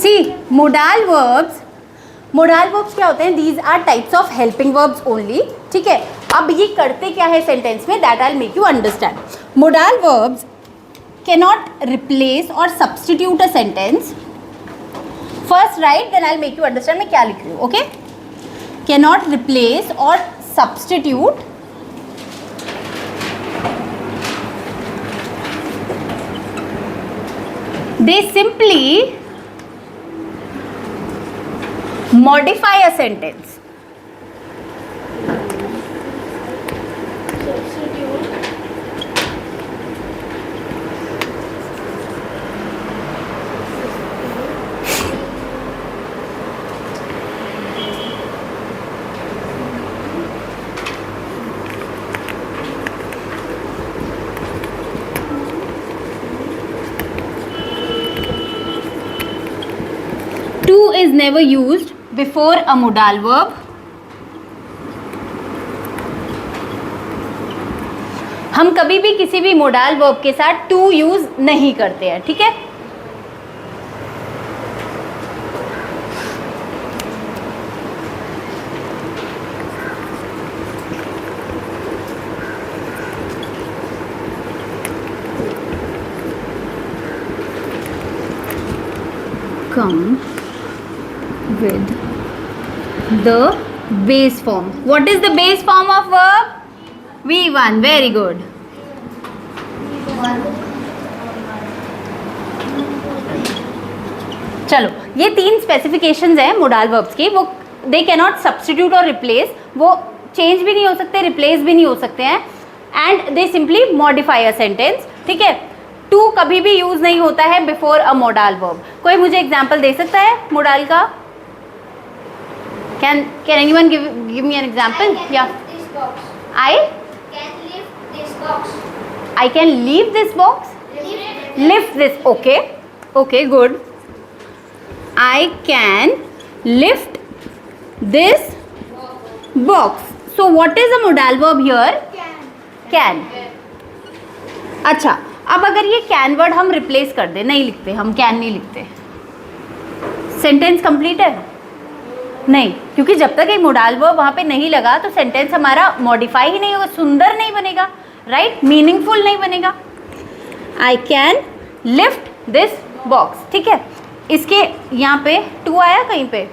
सी modal verbs क्या होते हैं? These are types of helping verbs only, ठीक है। अब ये करते क्या है सेंटेंस में, that I make you understand. Modal verbs cannot replace or substitute a sentence. First write, then I'll make you understand मैं क्या लिख रही हूँ, okay? Cannot replace or substitute they simply modify a sentence. To is never used before a modal verb. हम कभी भी किसी भी मोडाल वर्ब के साथ टू यूज नहीं करते हैं, ठीक है। Come with the base form. What is the base form of verb? V1. Very good. चलो, ये 3 स्पेसिफिकेशंस हैं मोडाल वर्ब्स की। वो दे कैन नॉट सब्स्टिट्यूट और रिप्लेस, वो चेंज भी नहीं हो सकते, रिप्लेस भी नहीं हो सकते हैं, and they simply modify a sentence, ठीक है। टू कभी भी यूज नहीं होता है बिफोर अ मोडाल वर्ब। कोई मुझे एग्जांपल दे सकता है मोडाल का? Can anyone give me an example? या I can leave this box. Lift this. Okay. Okay, good. I can lift this box. So what is the modal verb here? Can. अच्छा, अब अगर ये can word हम replace कर दें, नहीं लिखते, हम कैन नहीं लिखते, सेंटेंस कंप्लीट है? नहीं, क्योंकि जब तक एक मोडाल वर्ब वहाँ पे नहीं लगा तो सेंटेंस हमारा मॉडिफाई ही नहीं होगा, सुंदर नहीं बनेगा, राइट, मीनिंगफुल नहीं बनेगा। आई कैन लिफ्ट दिस बॉक्स, ठीक है। इसके यहाँ पे टू आया, कहीं पे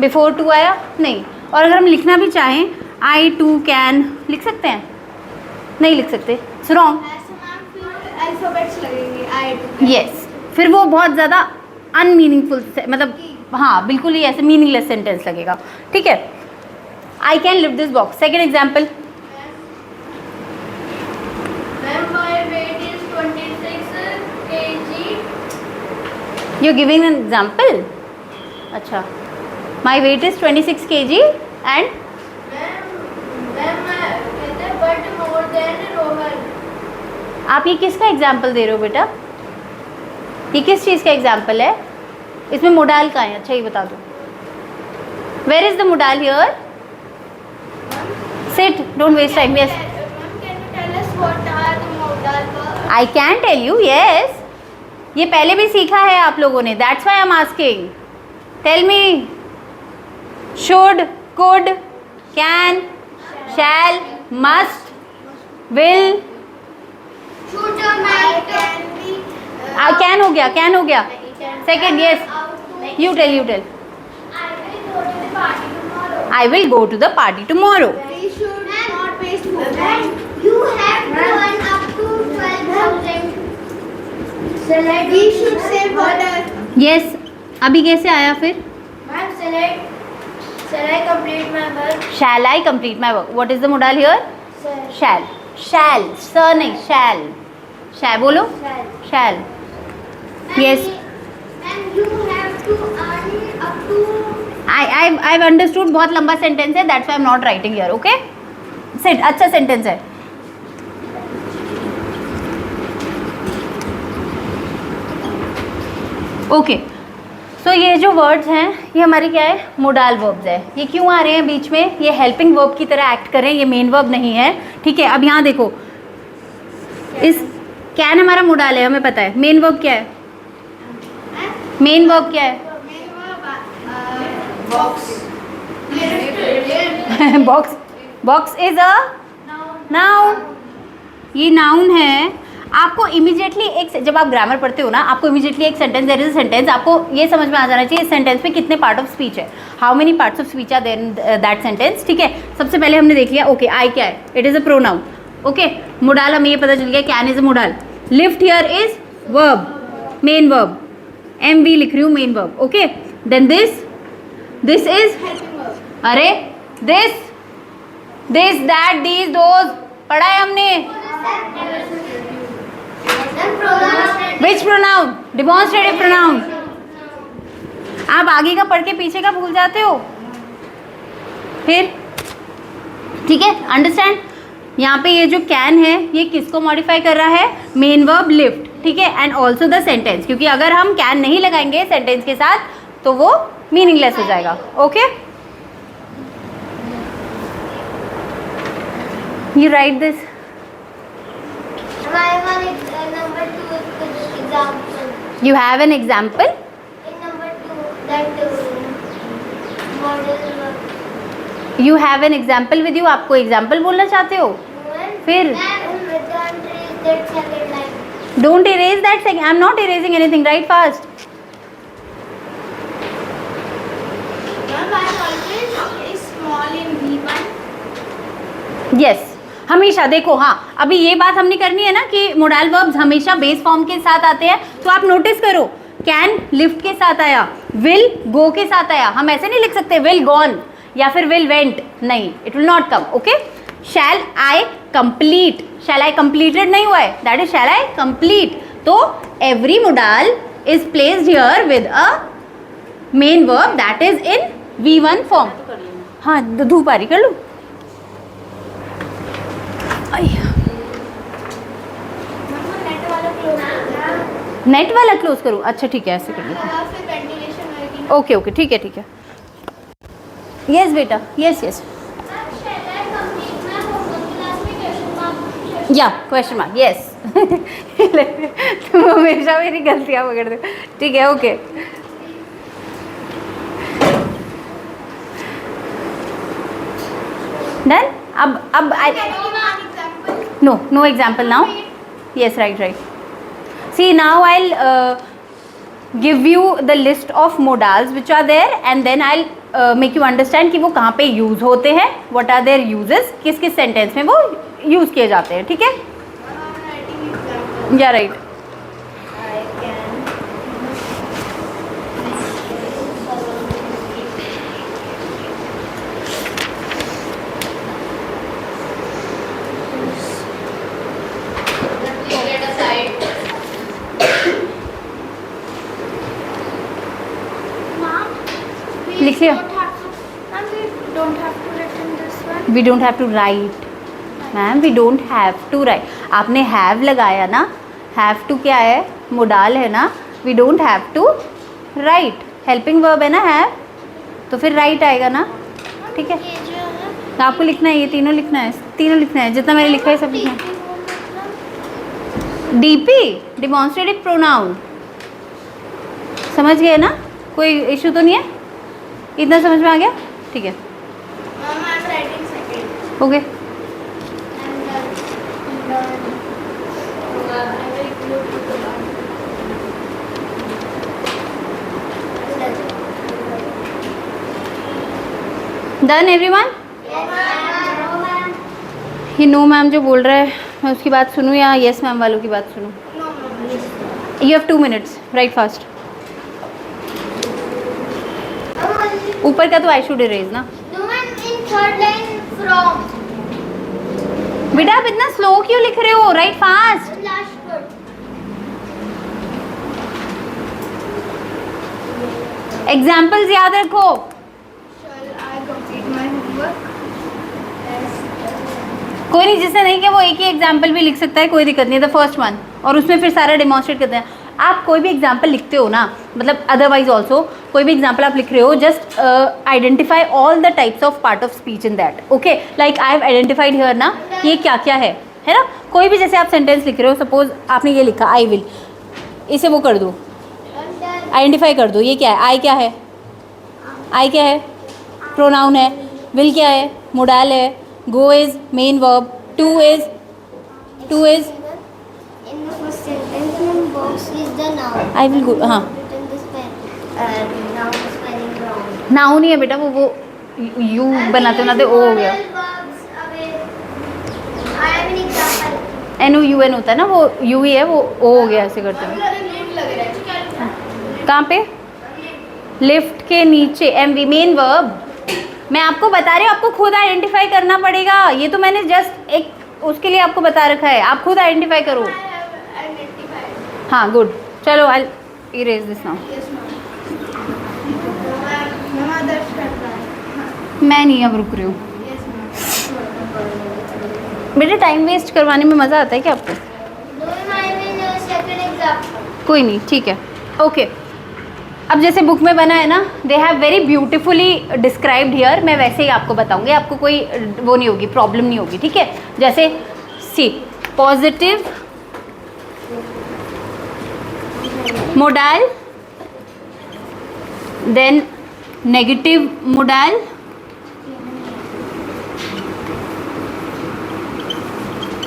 बिफोर टू आया नहीं। और अगर हम लिखना भी चाहें आई टू कैन, लिख सकते हैं? नहीं लिख सकते, इट्स रॉन्ग। यस, फिर वो बहुत ज़्यादा अनमीनिंगफुल, मतलब हाँ बिल्कुल ही ऐसे मीनिंगलेस सेंटेंस लगेगा, ठीक है। I can lift this box. Second example, you giving an example? अच्छा, my weight is 26 kg and आप ये किसका एग्जाम्पल दे रहे हो बेटा? ये किस चीज़ का एग्जाम्पल है? इसमें मोडाल का है, अच्छा ये बता दो। Where is the modal here? Sit, don't waste time. Yes, I can tell you. Yes, ये पहले भी सीखा है आप लोगों ने, that's why I am asking. Tell me. Should, could, can, shall, must, will. Can हो गया, कैन हो गया। Second, yes, you tell. I will go to the party tomorrow. We should not waste food. You have to earn up to 12,000. We should save water. Yes, अभी कैसे आया फिर? Ma'am, shall I complete my work? Shall I complete my work? What is the modal here? Sir. Shall, sir नहीं, shall. Shall बोलो? Shall. Yes. And you have to earn up to. I've understood, बहुत लंबा sentence है, that's why I'm not writing here, okay? अच्छा sentence है। Okay, सो ये जो words हैं ये हमारे क्या है? मोडाल वर्ब्स है। ये क्यों आ रहे हैं बीच में? ये हेल्पिंग वर्ब की तरह एक्ट करें, ये मेन वर्ब नहीं है, ठीक है। अब यहाँ देखो, इस कैन हमारा मोडाल है, हमें पता है। मेन वर्ब क्या है? मेन वर्ब क्या है? Box, box is a noun, ये नाउन है। आपको इमीडिएटली एक, जब आप ग्रामर पढ़ते हो ना, आपको इमीडिएटली एक sentence, there is a sentence, आपको ये समझ में आ जाना चाहिए इस सेंटेंस में कितने पार्ट ऑफ स्पीच है, how many parts of speech are there in that sentence. ठीक है, सबसे पहले हमने देख लिया ओके आई क्या है, it is a pronoun. Okay, modal हमें ये पता चल गया, can is a modal, lift here is verb, main verb, M V लिख रही हूँ main verb. Okay, then this is, अरे दिस दैट दीज दोज पढ़ा है हमने। Which pronoun, demonstrative pronoun. आप आगे का पढ़ के पीछे का भूल जाते हो फिर। ठीक है, अंडरस्टैंड। यहाँ पे ये जो कैन है ये किसको मॉडिफाई कर रहा है, मेन वर्ब लिफ्ट। ठीक है, एंड ऑल्सो द सेंटेंस, क्योंकि अगर हम कैन नहीं लगाएंगे सेंटेंस के साथ तो वो मीनिंगलेस हो जाएगा। Okay, you right this. Number 2 example. You have an example? In number 2, that model. You have an example with you? आपको example बोलना चाहते हो? फिर? Don't erase that second. I'm not erasing anything. Write fast. Small in V1. Yes. हमेशा देखो, हाँ अभी ये बात हमने करनी है ना कि मोडाल वर्ब्स हमेशा बेस फॉर्म के साथ आते हैं, तो आप नोटिस करो कैन लिफ्ट के साथ आया, विल गो के साथ आया। हम ऐसे नहीं लिख सकते विल गॉन या फिर विल वेंट, नहीं, it will not come. Okay, shall I complete, shall I completed नहीं हुआ है, that is shall I complete. तो every modal is placed here with a main verb that is in V1 form. हाँ, धूप आ रही, कर लो। Net वाला close करूँ? अच्छा ठीक है, ऐसे कर लो। ओके ओके, ठीक है ठीक है। यस बेटा, यस यस, या क्वेश्चन मार्क, यस। तुम हमेशा मेरी गलतियाँ पकड़ते हो। ठीक है, ओके। डन। अब no example now. Yes, right. See, now I'll give you the list of modals which are there, and then I'll make you understand कि वो कहाँ पे use होते हैं, what are their uses, किस किस sentence में वो use किए जाते हैं। ठीक है, yeah right. लिख लिया? We don't have to write. Ma'am we don't have to write. आपने have लगाया ना, have to क्या है, मोडाल है ना, we don't have to write. Helping verb है ना have, तो फिर राइट आएगा ना। ठीक है, तो आपको लिखना है, ये तीनों लिखना है, तीनों लिखना है, जितना मैंने लिखा है सब लिखना है। डीपी, डिमॉन्स्ट्रेटिव प्रोनाउन, समझ गए ना, कोई इशू तो नहीं है, इतना समझ में आ गया? ठीक है, ओके। Done everyone? ये नो मैम जो बोल रहा है मैं उसकी बात सुनूं या यस मैम वालों की बात सुनूं? You have 2 minutes, right fast. ऊपर का तो आई शुड इरेज ना। बेटा आप इतना स्लो क्यों लिख रहे हो, राइट फास्ट। एग्जाम्पल्स याद रखो। कोई नहीं, जिसने नहीं किया वो एक ही एग्जाम्पल भी लिख सकता है, कोई दिक्कत नहीं है, द फर्स्ट वन, और उसमें फिर सारा डेमोन्स्ट्रेट करते हैं। आप कोई भी एग्जाम्पल लिखते हो ना, मतलब अदरवाइज ऑल्सो कोई भी एग्जाम्पल आप लिख रहे हो, just identify all the types of part of speech in that. Okay, like I have identified here ना, ये क्या क्या है ना। कोई भी जैसे आप सेंटेंस लिख रहे हो, सपोज आपने ये लिखा आई विल, इसे वो कर दो, आइडेंटिफाई कर दो, ये क्या है, आई क्या है, आई क्या है? प्रोनाउन है. विल क्या है? मोडाल है. Go is main verb. To is In the first sentence, box is the noun. I will go. हाँ. Written the noun spelling wrong. Noun ही है बेटा. वो यू बनाते बनाते ओ हो गया. I have an example. NOUN होता है ना, वो यू ही है, वो ओ हो गया ऐसे करते हुए. कहाँ पे? लिफ्ट के नीचे MV मेन वर्ब. मैं आपको बता रही हूँ, आपको खुद आइडेंटिफाई करना पड़ेगा. ये तो मैंने जस्ट एक उसके लिए आपको बता रखा है. आप खुद आइडेंटिफाई करो. हाँ गुड. चलो आई इरेज दिस नाउ. मैं नहीं अब रुक रही हूँ. बेटा टाइम वेस्ट करवाने में मज़ा आता है क्या आपको? कोई नहीं, ठीक है. ओके. अब जैसे बुक में बना है ना, they have very beautifully described here. मैं वैसे ही आपको बताऊंगी, आपको कोई वो नहीं होगी, प्रॉब्लम नहीं होगी. ठीक है. जैसे see positive modal, then negative modal,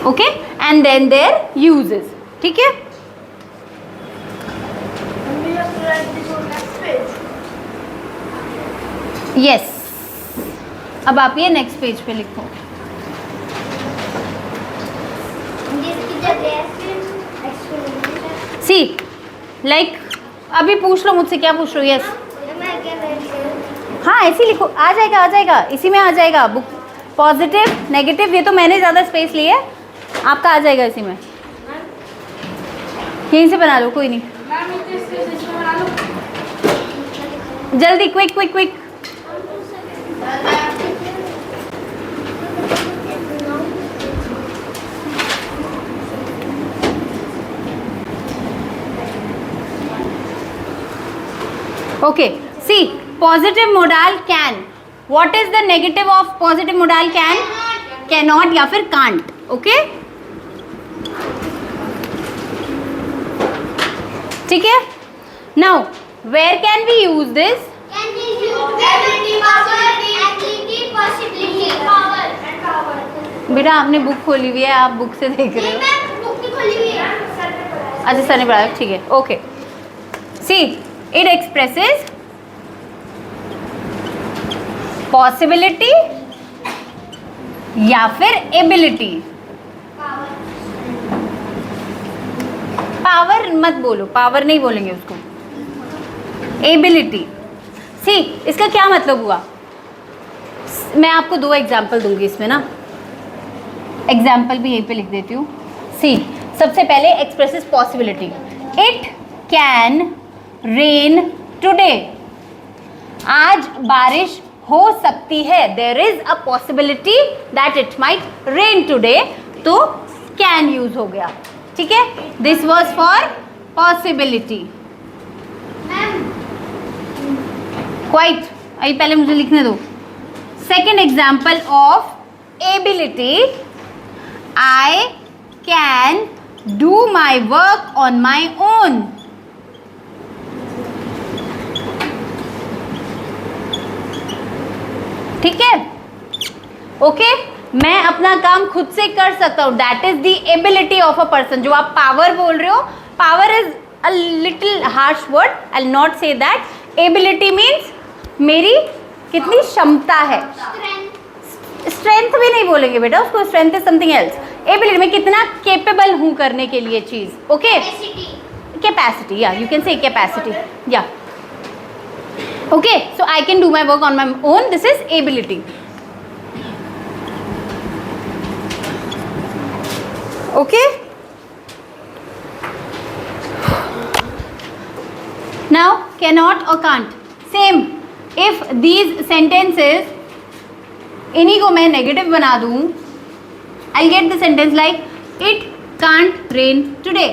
okay, and then there uses. ठीक है. यस. अब आप ये नेक्स्ट पेज पे लिखो. सी लाइक अभी पूछ लो मुझसे, क्या पूछ रहे हो? यस. हाँ ऐसे ही लिखो, आ जाएगा आ जाएगा, इसी में आ जाएगा. बुक पॉजिटिव नेगेटिव, ये तो मैंने ज़्यादा स्पेस ली है, आपका आ जाएगा इसी में. यहीं से बना लो, कोई नहीं. जल्दी, quick quick quick. Okay, see, positive modal can. What is the negative of positive modal can? Cannot या फिर can't. Okay? ठीक है? Now, where can we use this? Can we use ability, possibility, power and power? बेटा आपने book खोली हुई है, आप बुक से देख रहे हो. मैं बुक नहीं खोली हुई है. अच्छा सर ने पढ़ाया, ठीक है. Okay. See it expresses possibility या फिर एबिलिटी. पावर मत बोलो, पावर नहीं बोलेंगे उसको, एबिलिटी. सी इसका क्या मतलब हुआ? मैं आपको दो एग्जाम्पल दूंगी इसमें ना. एग्जाम्पल भी यहीं पे लिख देती हूँ. सी सबसे पहले expresses possibility. It can rain today. आज बारिश हो सकती है. There is a possibility that it might rain today. तो कैन यूज हो गया. ठीक है. This was for possibility. Quite. अभी पहले मुझे लिखने दो. Second example of ability. I can do my work on my own. ठीक है. ओके. मैं अपना काम खुद से कर सकता हूँ. That is the ability of a person. जो आप पावर बोल रहे हो, power is a little harsh word. I will not say that. Ability means मेरी कितनी क्षमता है. स्ट्रेंथ भी नहीं बोलेंगे बेटा उसको. Strength is something else. Ability में कितना केपेबल हूँ करने के लिए चीज. ओके. कैपेसिटी. या यू कैन से कैपेसिटी. या okay. So I can do my work on my own. This is ability. Okay. Now cannot or can't. Same. If these sentences, इन्हीं को मैं नेगेटिव बना दूँ, I'll get the sentence like it can't rain today,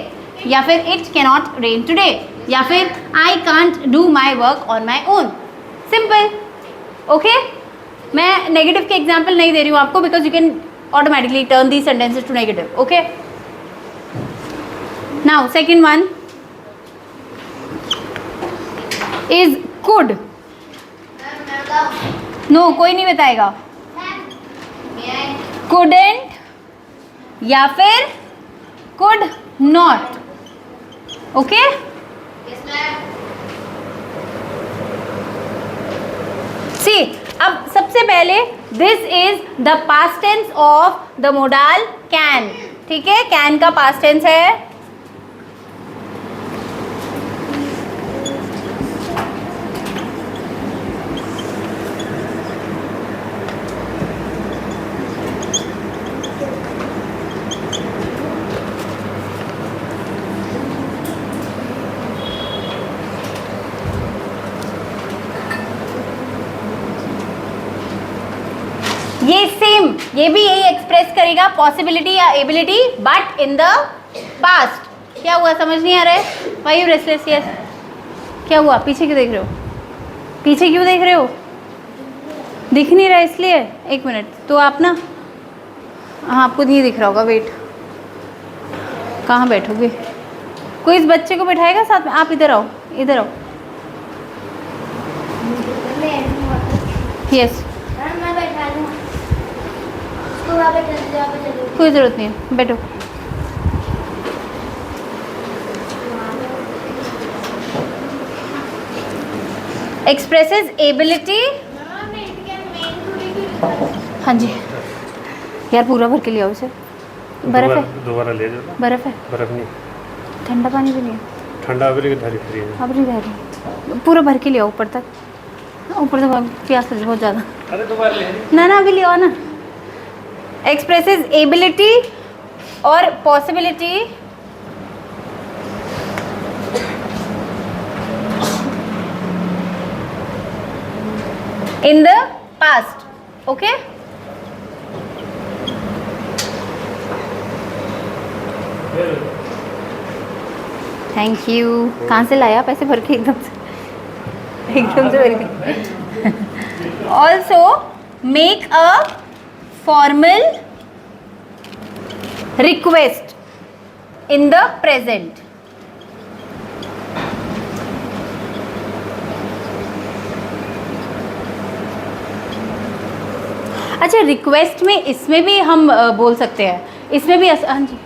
या फिर it cannot rain today, या फिर I can't do my work on my own. Simple. Okay. मैं नेगेटिव के एग्जाम्पल नहीं दे रही हूँ आपको, because you can automatically turn these sentences to negative. Okay. Now second one is could. No कोई नहीं बताएगा. couldn't या फिर could not. ओके सी, अब सबसे पहले this is the past tense of the modal can. ठीक है, कैन का पास्ट टेंस है ये सेम, ये भी यही एक्सप्रेस करेगा पॉसिबिलिटी या ability but in the past. क्या हुआ, समझ नहीं आ रहा है? Why you restless? यस, क्या हुआ? पीछे क्यों देख रहे हो? पीछे क्यों देख रहे हो? दिख नहीं रहा इसलिए. एक मिनट, तो आप ना, हाँ आपको नहीं दिख रहा होगा. वेट, कहाँ बैठोगे? कोई इस बच्चे को बैठाएगा साथ में? आप इधर आओ, इधर आओ. यस, मैं बैठा लूँ. कोई ज़रूरत नहीं है, बैठो. Expresses ability. हाँ जी यार, पूरा भर के ले आओ इसे. बर्फ है? दोबारा ले जाओ. बर्फ है? बर्फ नहीं, ठंडा पानी भी नहीं है. ठंडा अभी धारी फ्री है. अब नहीं रही, पूरा भर के ले आओ ऊपर तक. ऊपर तक प्यास लगी बहुत ज़्यादा. अरे दोबारा ले. ना अभी ले आओ ना. एक्सप्रेसेस एबिलिटी और possibility in the past. Okay, thank you. कहाँ से लाया पैसे भर के? एकदम से भर के. Also make a formal request in the present. अच्छा, रिक्वेस्ट में इसमें भी हम बोल सकते हैं. इसमें भी हाँ जी.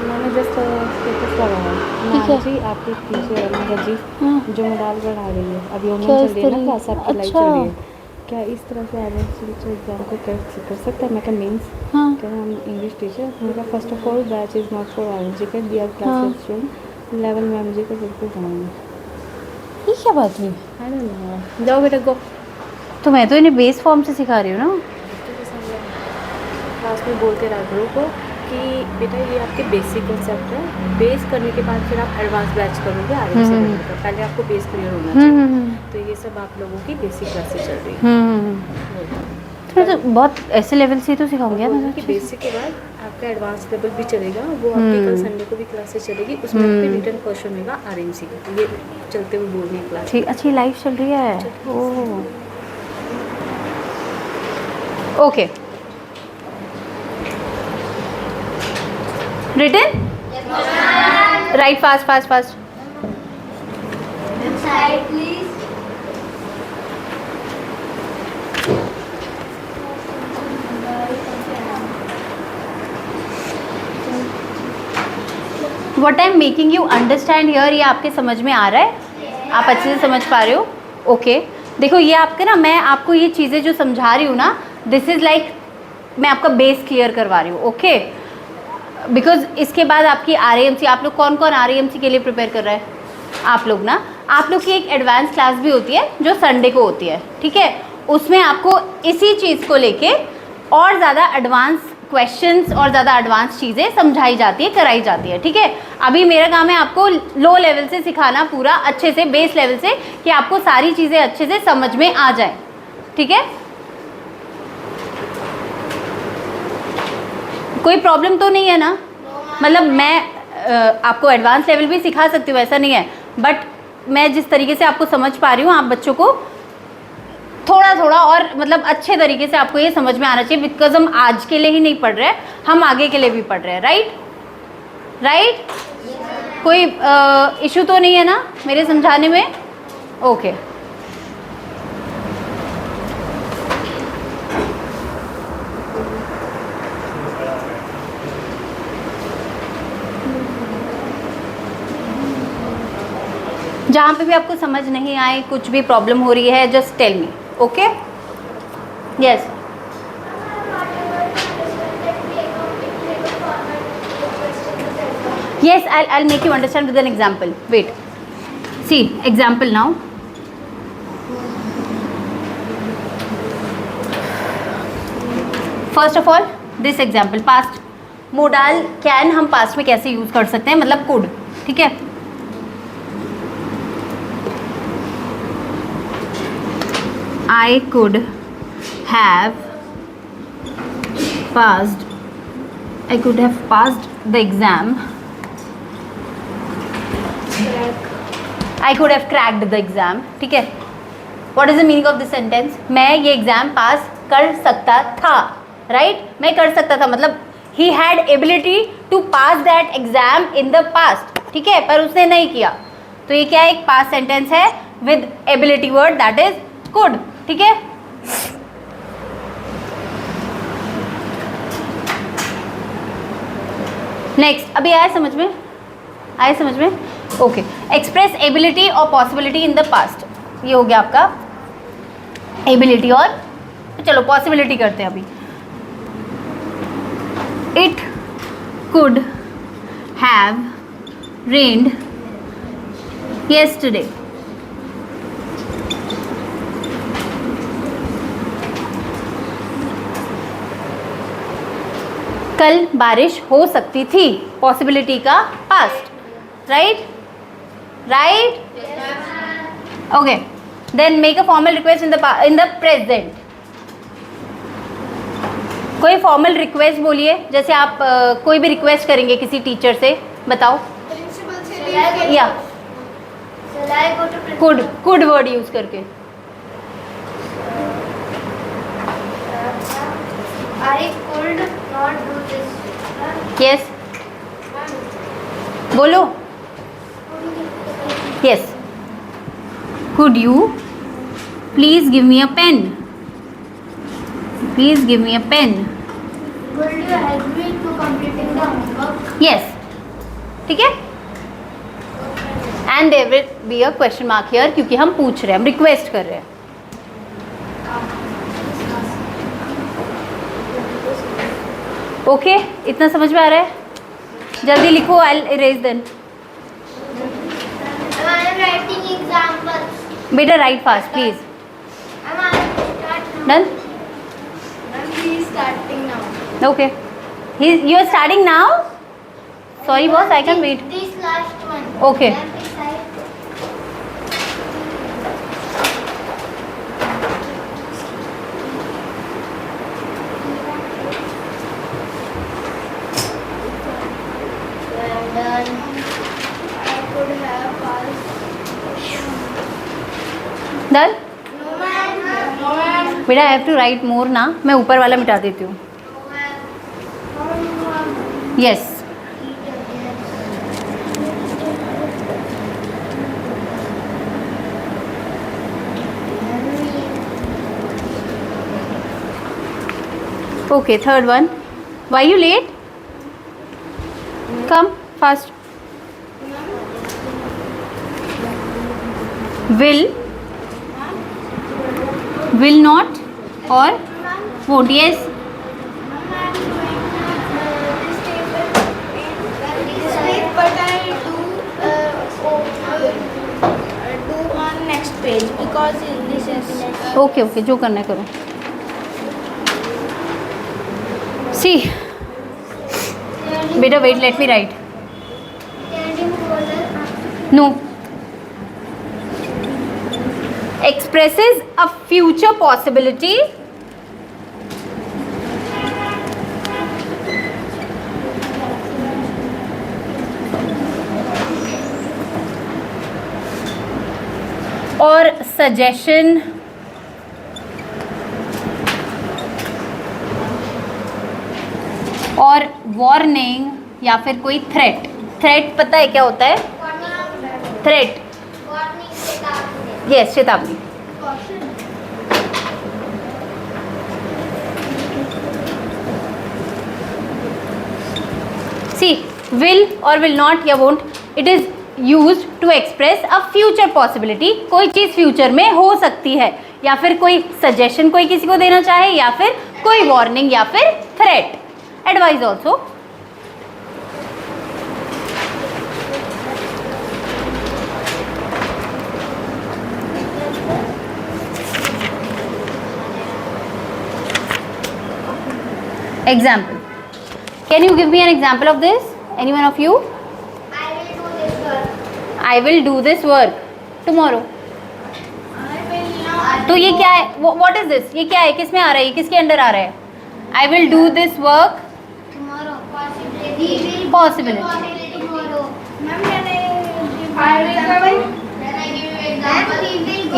मैंने जस्ट स्टेटस लगाया. ठीक है जी, आपके पीछे रमन जी हाँ. जो मोडाल बढ़ा रही है. अभी क्या ऑनलाइन इस चल रही है ना तरह? क्लास, आपकी लाइव अच्छा. चल रही है. क्या इस तरह से एग्जाम एग्जाम को कर सकता है? मैं क्या मीन्स हाँ. क्या हम इंग्लिश टीचर उनका first of all batch is not for RMG का दिया हाँ. क्लासेस स्टूडेंट लेवल में एमजी को बिल्कुल जाऊँगा. ये क्या बात हुई? I don't know. जाओ बेटा गो. तो मैं तो इन्हें बेस फॉर्म से सिखा रही हूँ ना. क्लास में बोलते रहा करो को कि बेटा ये आपके बेसिक कॉन्सेप्ट है. बेस करने के बाद फिर आप एडवांस बैच करोगे आरएमजी लेवल का. पहले आपको बेस क्लियर होना चाहिए. तो ये सब आप लोगों की बेसिक क्लासेस चल रही है. तो बहुत ऐसे लेवल से ही तो सिखाऊंगी बोल रही ना. हूँ कि बेसिक के बाद आपका एडवांस लेवल भी चलेगा. वो आपकी कल संडे को भी क्लासेस चलेगी. उसमें आपके रिटर्न क्वेश्चन होगा आरएमसी का. ये चलते हुए बोल रही है क्लास. ठीक, अच्छी लाइव चल रही है. Oh okay. Written right. Fast fast fast. Side, please. What I am making you understand here, ये आपके समझ में आ रहा है? आप अच्छे से समझ पा रहे हो? ओके. देखो ये आपके ना, मैं आपको ये चीज़ें जो समझा रही हूँ ना, दिस इज़ लाइक मैं आपका बेस क्लियर करवा रही हूँ. ओके, बिकॉज इसके बाद आपकी आरएएमसी, आप लोग कौन कौन आरएएमसी के लिए प्रिपेयर कर रहे हैं? आप लोग ना, आप लोग की एक एडवांस क्लास भी होती है जो संडे को होती है. ठीक है, उसमें आपको इसी चीज़ को लेके और ज़्यादा एडवांस क्वेश्चंस और ज़्यादा एडवांस चीज़ें समझाई जाती है, कराई जाती है. ठीक है, अभी मेरा काम है आपको लो लेवल से सिखाना, पूरा अच्छे से बेस लेवल से, कि आपको सारी चीज़ें अच्छे से समझ में आ जाए. ठीक है, कोई प्रॉब्लम तो नहीं है ना? मतलब मैं आपको एडवांस लेवल भी सिखा सकती हूँ, ऐसा नहीं है, बट मैं जिस तरीके से आपको समझ पा रही हूँ, आप बच्चों को थोड़ा थोड़ा और मतलब अच्छे तरीके से आपको ये समझ में आना चाहिए. बिकॉज हम आज के लिए ही नहीं पढ़ रहे हैं, हम आगे के लिए भी पढ़ रहे हैं. Right right. कोई इशू तो नहीं है ना मेरे समझाने में? ओके जहाँ पे भी आपको समझ नहीं आए, कुछ भी प्रॉब्लम हो रही है, just tell me. Okay? Yes. Yes, I'll make you understand with an example. Wait. See, example now. First of all, this example, past. Modal can हम past में कैसे use कर सकते हैं, मतलब could. ठीक है? I could have passed. I could have passed the exam. I could have cracked the exam. ठीक है? What is the meaning of this sentence? मैं ये एग्ज़ाम पास कर सकता था, right? मैं कर सकता था मतलब he had ability to pass that exam in the past. ठीक है? पर उसने नहीं किया. तो ये क्या है? एक past sentence है with ability word that is could. ठीक है? नेक्स्ट, अभी आया समझ में? आया समझ में? ओके. एक्सप्रेस एबिलिटी और पॉसिबिलिटी इन द पास्ट. ये हो गया आपका एबिलिटी और चलो पॉसिबिलिटी करते हैं अभी. It could have rained yesterday. कल बारिश हो सकती थी. पॉसिबिलिटी का past. Right? Right? Okay. Then make a formal request in the present. कोई फॉर्मल रिक्वेस्ट बोलिए. जैसे आप कोई भी रिक्वेस्ट करेंगे किसी टीचर से, बताओ. या कुड वर्ड यूज करके. I could not do this. Yes, बोलो. Yes. Could you please give me a pen. Please give me a pen. Could you help me to completing the homework? Yes. ठीक है? And there will be a question mark here, क्योंकि हम पूछ रहे हैं, हम request कर रहे हैं. ओके इतना समझ में आ रहा है? जल्दी लिखो. I will erase then. I am writing examples. बेटा write fast please. Am I start now? Done. Ma'am, he is starting now. Okay. You are starting now? Sorry boss, I can wait. This last one. Okay. Ma'am, beside. Well done. I could have passed. Done? No ma'am. No ma'am. बेटा I have to right मोर ना. मैं ऊपर वाला मिटा देती हूँ. Yes. Okay, third one. Why you late? Come fast. Will not or won't. Yes. But I do on next page because this is Okay, okay. जो करना है करो. See. बेटा wait, let me write. No. Expresses a future possibility or suggestion और warning या फिर कोई threat. Threat पता है क्या होता है? थ्रेट, यस, चेतावनी। सी, विल और विल नॉट या won't, it is use to express a future possibility. कोई चीज़ फ्यूचर में हो सकती है, या फिर कोई सजेशन कोई किसी को देना चाहे, या फिर कोई वार्निंग, या फिर threat, advice also. Example. Can you give me an example of this? Anyone of you? I will do this work tomorrow. तो ये क्या है? What is this? ये क्या है? किस में आ रहा है? ये किसके अंडर आ रहा है? I will do this work possibility.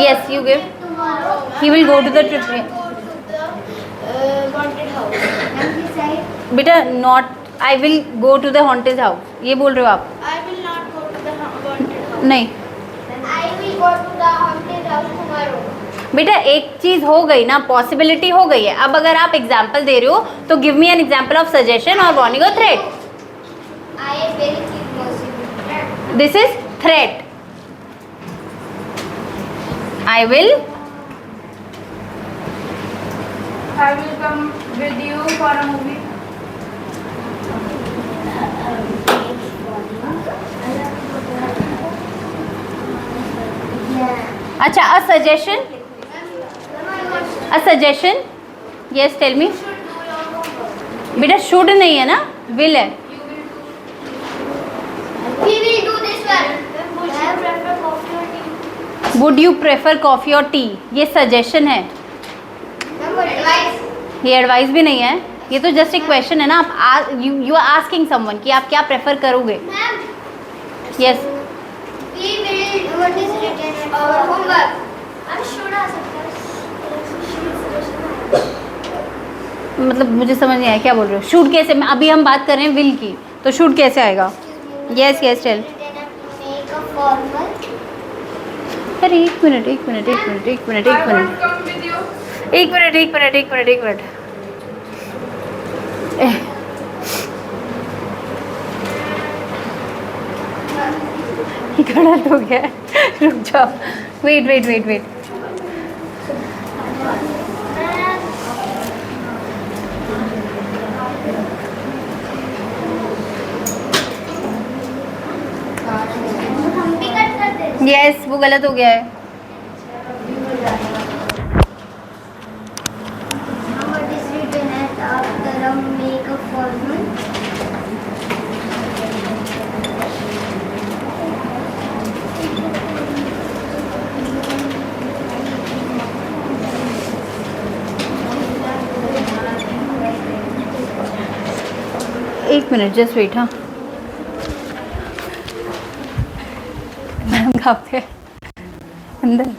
Yes, you give. He will go to the trip. बेटा not I will go to the haunted house, ये बोल रहे हो आप? I will not go to the haunted house. नहीं I will go to the haunted house tomorrow. बेटा, एक चीज हो गई ना, पॉसिबिलिटी हो गई है। अब अगर आप एग्जाम्पल दे रहे हो तो give me an example of suggestion और वार्निंग और threat. I am very possible. This is threat. I will I will come with you for a movie. अच्छा, a suggestion, a suggestion, yes tell me. बेटा should नहीं है ना, will है। We will do this one. I prefer coffee or tea. Would you prefer coffee और T, ये suggestion है, Number advice. ये एडवाइस भी नहीं है। ये तो जस्ट एक क्वेश्चन है ना, आप यू आर आस्किंग समवन कि आप क्या प्रेफर करोगे। Ma'am. Yes, We will do what is written in our homework. I'm sure आ सकता है. मतलब मुझे समझ नहीं आया क्या बोल रहे हो। शूट कैसे, अभी हम बात कर रहे हैं विल की, तो शूट कैसे आएगा? Yes yes tell. Make a formal. अरे एक मिनट एक मिनट एक मिनट एक मिनट एक मिनट Come with you. एक मिनट एक मिनट एक मिनट एक मिनट गलत हो गया, रुक जाओ, वेट वेट वेट वेट। हम भी कट करते हैं. यस, वो गलत हो गया है। What is written at after a make a formal. एक मिनट जस्ट वेट। हाँ मैम कहाँ पे है? अंदर।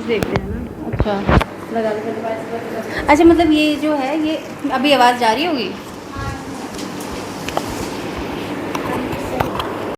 देखते हैं ना। अच्छा लगा लो डिवाइस पर। अच्छा, मतलब ये जो है ये अभी आवाज़ जा रही होगी?